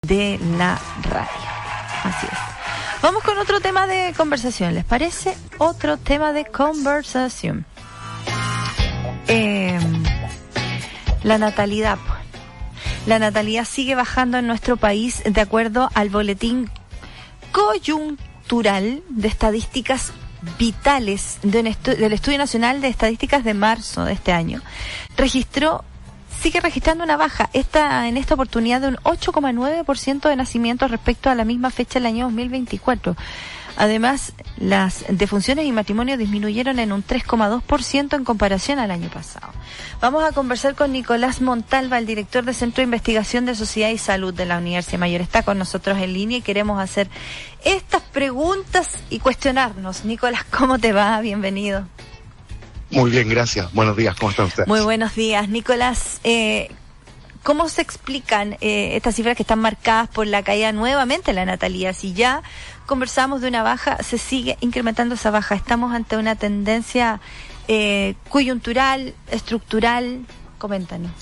de la radio. Así es. Vamos con otro tema de conversación, ¿les parece? Otro tema de conversación. La natalidad. La natalidad sigue bajando en nuestro país de acuerdo al boletín coyuntural de estadísticas vitales del Estudio Nacional de Estadísticas de marzo de este año. Sigue registrando una baja, en esta oportunidad de un 8,9% de nacimientos respecto a la misma fecha del año 2024. Además, las defunciones y matrimonios disminuyeron en un 3,2% en comparación al año pasado. Vamos a conversar con Nicolás Montalva, el director del Centro de Investigación de Sociedad y Salud de la Universidad Mayor. Está con nosotros en línea y queremos hacer estas preguntas y cuestionarnos. Nicolás, ¿cómo te va? Bienvenido. Muy bien, gracias. Buenos días, ¿cómo están ustedes? Muy buenos días, Nicolás. ¿Cómo se explican estas cifras que están marcadas por la caída nuevamente de la natalidad? Si ya conversamos de una baja, se sigue incrementando esa baja. ¿Estamos ante una tendencia coyuntural, estructural? Coméntanos.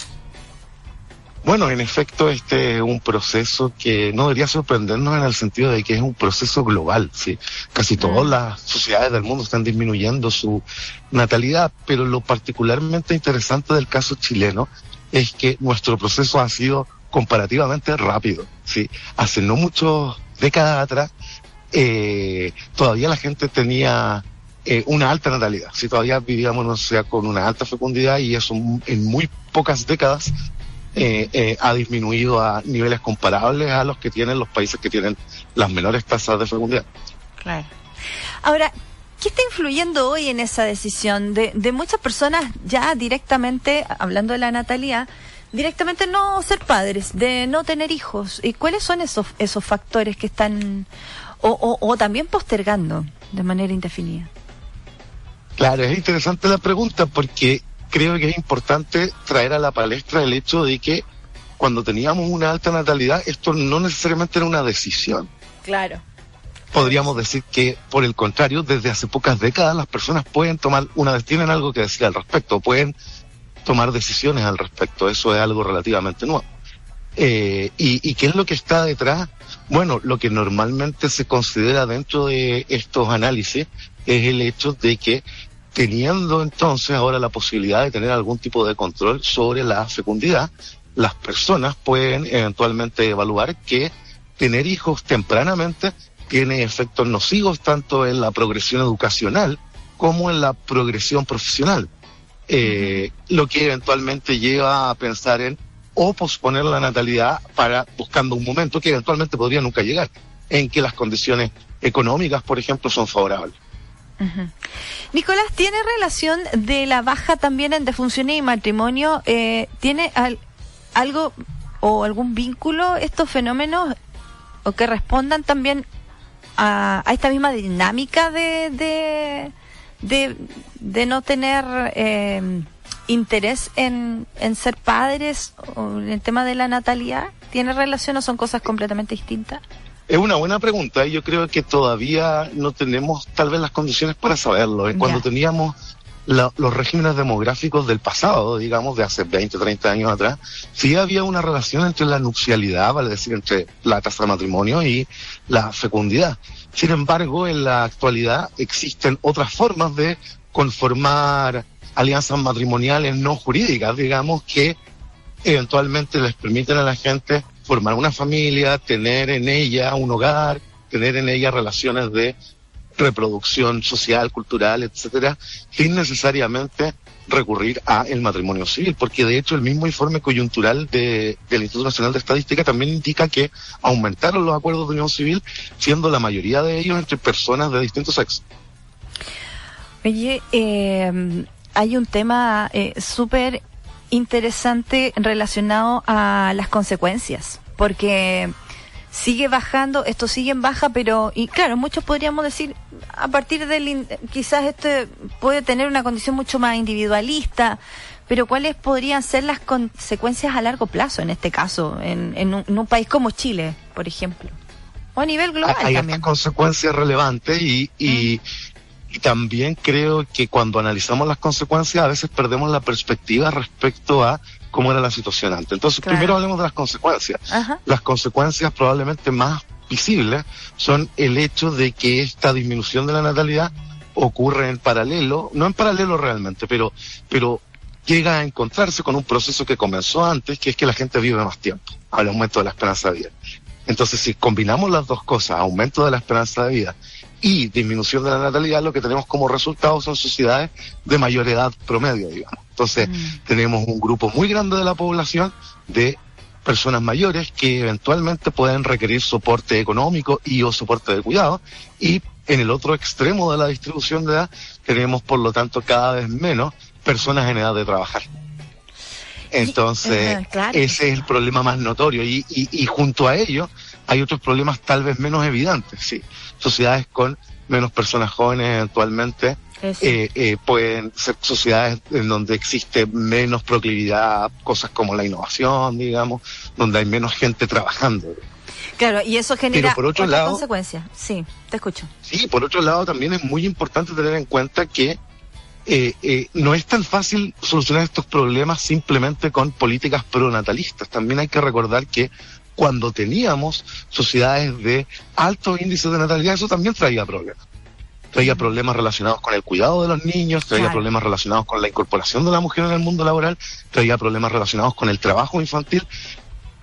Bueno, en efecto, este es un proceso que no debería sorprendernos en el sentido de que es un proceso global, ¿sí? Casi todas las sociedades del mundo están disminuyendo su natalidad, pero lo particularmente interesante del caso chileno es que nuestro proceso ha sido comparativamente rápido, ¿sí? Hace no muchas décadas atrás, todavía la gente tenía una alta natalidad, ¿sí? Todavía vivíamos, no sé, con una alta fecundidad, y eso en muy pocas décadas ha disminuido a niveles comparables a los que tienen los países que tienen las menores tasas de fecundidad. Claro. Ahora, ¿qué está influyendo hoy en esa decisión de muchas personas ya directamente, hablando de la natalidad, directamente no ser padres, de no tener hijos? ¿Y cuáles son esos factores que están o también postergando de manera indefinida? Claro, es interesante la pregunta porque creo que es importante traer a la palestra el hecho de que cuando teníamos una alta natalidad, esto no necesariamente era una decisión. Claro. Podríamos decir que, por el contrario, desde hace pocas décadas las personas pueden tienen algo que decir al respecto, pueden tomar decisiones al respecto. Eso es algo relativamente nuevo. ¿Y qué es lo que está detrás? Bueno, lo que normalmente se considera dentro de estos análisis es el hecho de que, teniendo entonces ahora la posibilidad de tener algún tipo de control sobre la fecundidad, las personas pueden eventualmente evaluar que tener hijos tempranamente tiene efectos nocivos tanto en la progresión educacional como en la progresión profesional, lo que eventualmente lleva a pensar en o posponer la natalidad buscando un momento que eventualmente podría nunca llegar, en que las condiciones económicas, por ejemplo, son favorables. Uh-huh. Nicolás, ¿tiene relación de la baja también en defunciones y matrimonio? ¿Tiene algo o algún vínculo estos fenómenos o que respondan también a esta misma dinámica de no tener interés en ser padres o en el tema de la natalidad? ¿Tiene relación o son cosas completamente distintas? Es una buena pregunta y yo creo que todavía no tenemos tal vez las condiciones para saberlo. Cuando teníamos los regímenes demográficos del pasado, digamos, de hace 20, 30 años atrás, sí había una relación entre la nupcialidad, vale decir, entre la tasa de matrimonio y la fecundidad. Sin embargo, en la actualidad existen otras formas de conformar alianzas matrimoniales no jurídicas, digamos, que eventualmente les permiten a la gente formar una familia, tener en ella un hogar, tener en ella relaciones de reproducción social, cultural, etcétera, sin necesariamente recurrir a el matrimonio civil, porque de hecho el mismo informe coyuntural del Instituto Nacional de Estadística también indica que aumentaron los acuerdos de unión civil, siendo la mayoría de ellos entre personas de distintos sexos. Oye, hay un tema súper interesante relacionado a las consecuencias, porque sigue bajando, esto sigue en baja, pero, y claro, muchos podríamos decir, a partir del, quizás este puede tener una condición mucho más individualista, pero ¿cuáles podrían ser las consecuencias a largo plazo en este caso, en un país como Chile, por ejemplo? O a nivel global hay también. Hay consecuencias relevantes y Y también creo que cuando analizamos las consecuencias a veces perdemos la perspectiva respecto a cómo era la situación antes. Entonces, primero hablemos de las consecuencias. Ajá. Las consecuencias probablemente más visibles son el hecho de que esta disminución de la natalidad ocurre en paralelo, no en paralelo realmente, pero llega a encontrarse con un proceso que comenzó antes, que es que la gente vive más tiempo, al aumento de la esperanza de vida. Entonces, si combinamos las dos cosas, aumento de la esperanza de vida y disminución de la natalidad, lo que tenemos como resultado son sociedades de mayor edad promedio, digamos. Entonces, tenemos un grupo muy grande de la población de personas mayores que eventualmente pueden requerir soporte económico y o soporte de cuidado, y en el otro extremo de la distribución de edad tenemos, por lo tanto, cada vez menos personas en edad de trabajar. Entonces, claro, ese es el problema más notorio, y junto a ello hay otros problemas tal vez menos evidentes, sí. Sociedades con menos personas jóvenes eventualmente pueden ser sociedades en donde existe menos proclividad a cosas como la innovación, digamos, donde hay menos gente trabajando. Claro, y eso genera otra consecuencia. Sí, te escucho. Sí, por otro lado también es muy importante tener en cuenta que no es tan fácil solucionar estos problemas simplemente con políticas pronatalistas. También hay que recordar que cuando teníamos sociedades de altos índices de natalidad, eso también traía problemas. Traía problemas relacionados con el cuidado de los niños, traía problemas relacionados con la incorporación de la mujer en el mundo laboral, traía problemas relacionados con el trabajo infantil,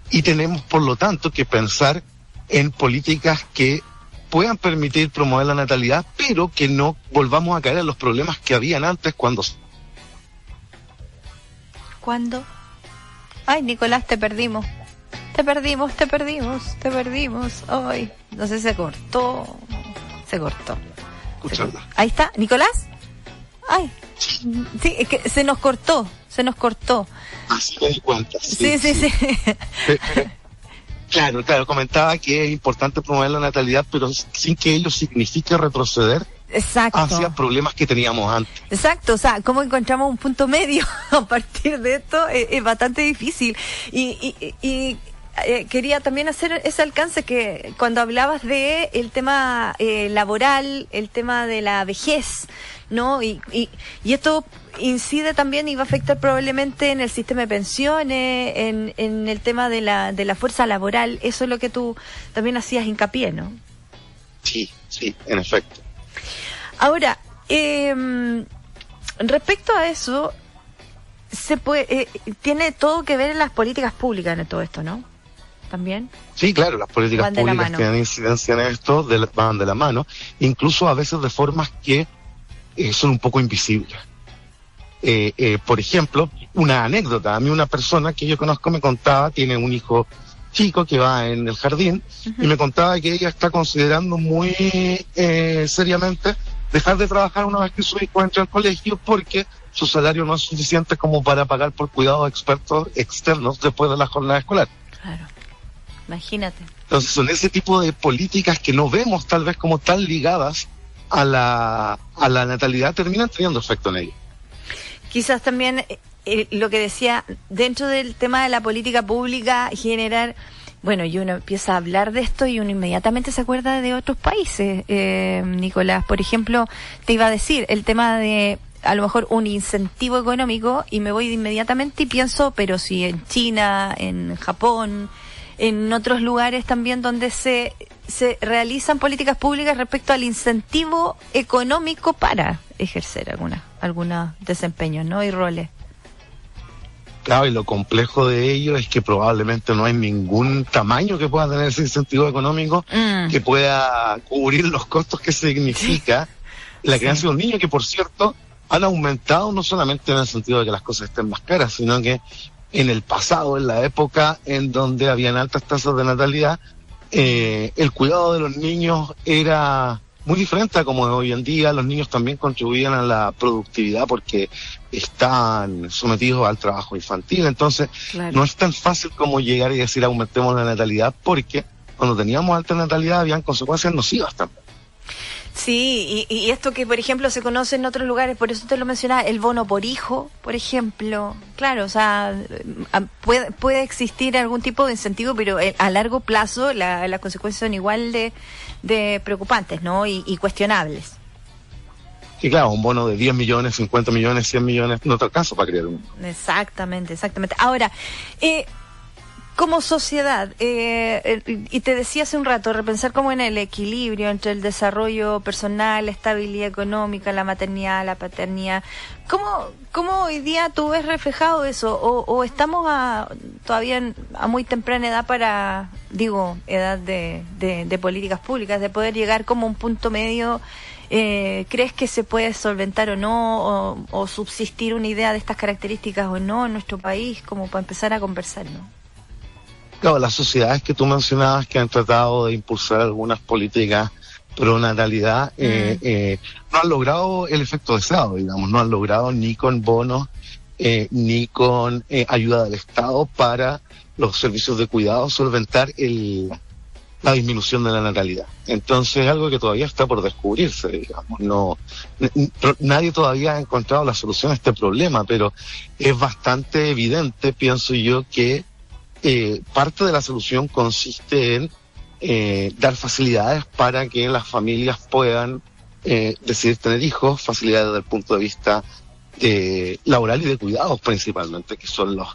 y tenemos, por lo tanto, que pensar en políticas que puedan permitir promover la natalidad, pero que no volvamos a caer en los problemas que habían antes cuando... ¿Cuándo? Ay, Nicolás, te perdimos. Te perdimos. Ay, no sé, se cortó. Escuchando. Ahí está, Nicolás. Ay, sí, es que se nos cortó. Así me di cuenta. Sí. Claro, comentaba que es importante promover la natalidad, pero sin que ello signifique retroceder hacia problemas que teníamos antes. Exacto, o sea, ¿cómo encontramos un punto medio a partir de esto? Es bastante difícil. Y quería también hacer ese alcance que cuando hablabas de el tema laboral, el tema de la vejez, ¿no? Y esto incide también y va a afectar probablemente en el sistema de pensiones, en el tema de la fuerza laboral. Eso es lo que tú también hacías hincapié, ¿no? Sí, en efecto. Ahora, respecto a eso, tiene todo que ver en las políticas públicas en todo esto, ¿no? También. Sí, claro, las políticas públicas tienen incidencia en esto, van de la mano, incluso a veces de formas que son un poco invisibles. Por ejemplo, una anécdota, a mí una persona que yo conozco me contaba, tiene un hijo chico que va en el jardín, y me contaba que ella está considerando muy seriamente dejar de trabajar una vez que su hijo entra al colegio, porque su salario no es suficiente como para pagar por cuidados expertos externos después de la jornada escolar. Claro, imagínate. Entonces son ese tipo de políticas que no vemos tal vez como tan ligadas a la natalidad, terminan teniendo efecto en ello. Quizás también lo que decía, dentro del tema de la política pública, generar, bueno, y uno empieza a hablar de esto y uno inmediatamente se acuerda de otros países, Nicolás. Por ejemplo, te iba a decir, el tema de a lo mejor un incentivo económico, y me voy inmediatamente y pienso, pero si en China, en Japón, en otros lugares también donde se realizan políticas públicas respecto al incentivo económico para ejercer algunos desempeños, ¿no? Y roles. Claro, y lo complejo de ello es que probablemente no hay ningún tamaño que pueda tener ese incentivo económico que pueda cubrir los costos que significa la crianza de un niño, que por cierto han aumentado no solamente en el sentido de que las cosas estén más caras, sino que en el pasado, en la época en donde habían altas tasas de natalidad, el cuidado de los niños era muy diferente a como es hoy en día. Los niños también contribuían a la productividad porque están sometidos al trabajo infantil. Entonces, no es tan fácil como llegar y decir aumentemos la natalidad, porque cuando teníamos alta natalidad habían consecuencias nocivas también. Sí, y esto que, por ejemplo, se conoce en otros lugares, por eso te lo mencionaba, el bono por hijo, por ejemplo. Claro, o sea, puede existir algún tipo de incentivo, pero a largo plazo las consecuencias son igual de preocupantes, ¿no? Y cuestionables. Y claro, un bono de 10 millones, 50 millones, 100 millones, no te alcanza para crear uno. Exactamente. Ahora, como sociedad, y te decía hace un rato, repensar como en el equilibrio entre el desarrollo personal, la estabilidad económica, la maternidad, la paternidad. ¿Cómo hoy día tú ves reflejado eso? ¿O estamos todavía a muy temprana edad edad de políticas públicas, de poder llegar como a un punto medio? ¿Crees que se puede solventar o no, o subsistir una idea de estas características o no en nuestro país, como para empezar a conversar, ¿no? Claro, las sociedades que tú mencionabas que han tratado de impulsar algunas políticas pro natalidad no han logrado el efecto deseado, digamos, no han logrado ni con bonos ni con ayuda del Estado para los servicios de cuidado solventar la disminución de la natalidad. Entonces es algo que todavía está por descubrirse, digamos. Nadie todavía ha encontrado la solución a este problema, pero es bastante evidente, pienso yo, que parte de la solución consiste en dar facilidades para que las familias puedan decidir tener hijos, facilidades desde el punto de vista laboral y de cuidados principalmente, que son las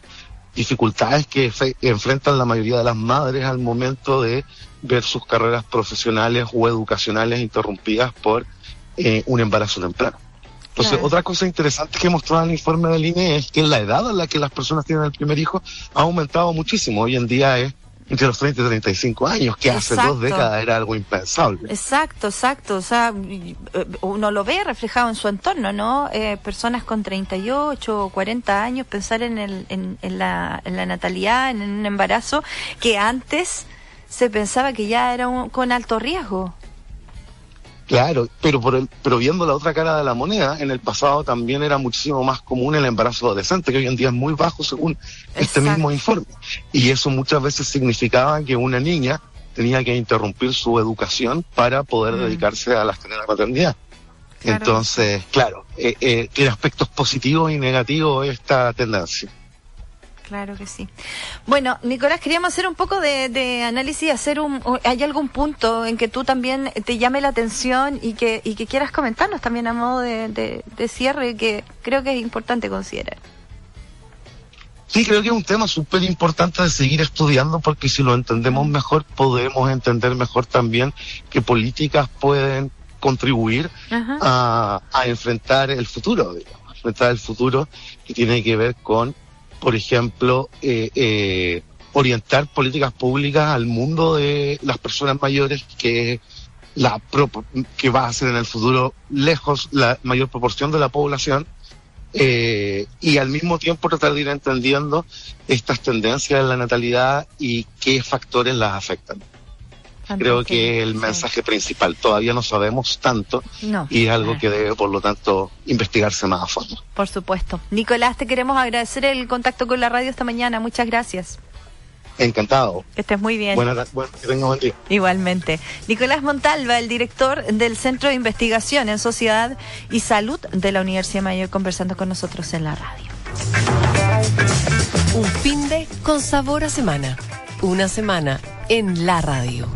dificultades que enfrentan la mayoría de las madres al momento de ver sus carreras profesionales o educacionales interrumpidas por un embarazo temprano. Entonces, claro. Otra cosa interesante que mostraba el informe del INE es que la edad a la que las personas tienen el primer hijo ha aumentado muchísimo. Hoy en día es entre los 30 y 35 años, que hace 2 décadas era algo impensable. Exacto. O sea, uno lo ve reflejado en su entorno, ¿no? Personas con 38 o 40 años, pensar en la natalidad, en un embarazo, que antes se pensaba que ya era con alto riesgo. Claro, pero viendo la otra cara de la moneda, en el pasado también era muchísimo más común el embarazo adolescente, que hoy en día es muy bajo según este mismo informe. Y eso muchas veces significaba que una niña tenía que interrumpir su educación para poder dedicarse a las tareas de maternidad. Claro. Entonces, claro, tiene aspectos positivos y negativos esta tendencia. Claro que sí. Bueno, Nicolás, queríamos hacer un poco de análisis, ¿hay algún punto en que tú también te llame la atención y que quieras comentarnos también a modo de cierre, que creo que es importante considerar? Sí, creo que es un tema súper importante de seguir estudiando, porque si lo entendemos mejor, podemos entender mejor también qué políticas pueden contribuir a enfrentar el futuro, digamos, enfrentar el futuro que tiene que ver con, por ejemplo, orientar políticas públicas al mundo de las personas mayores, que va a ser en el futuro lejos la mayor proporción de la población, y al mismo tiempo tratar de ir entendiendo estas tendencias de la natalidad y qué factores las afectan. Creo que es el mensaje principal. Todavía no sabemos tanto y es algo que debe, por lo tanto, investigarse más a fondo. Por supuesto. Nicolás, te queremos agradecer el contacto con la radio esta mañana. Muchas gracias. Encantado. Que estés muy bien. Bueno, que tenga buen día. Igualmente. Nicolás Montalva, el director del Centro de Investigación en Sociedad y Salud de la Universidad Mayor, conversando con nosotros en la radio. Un fin de con sabor a semana. Una semana en la radio.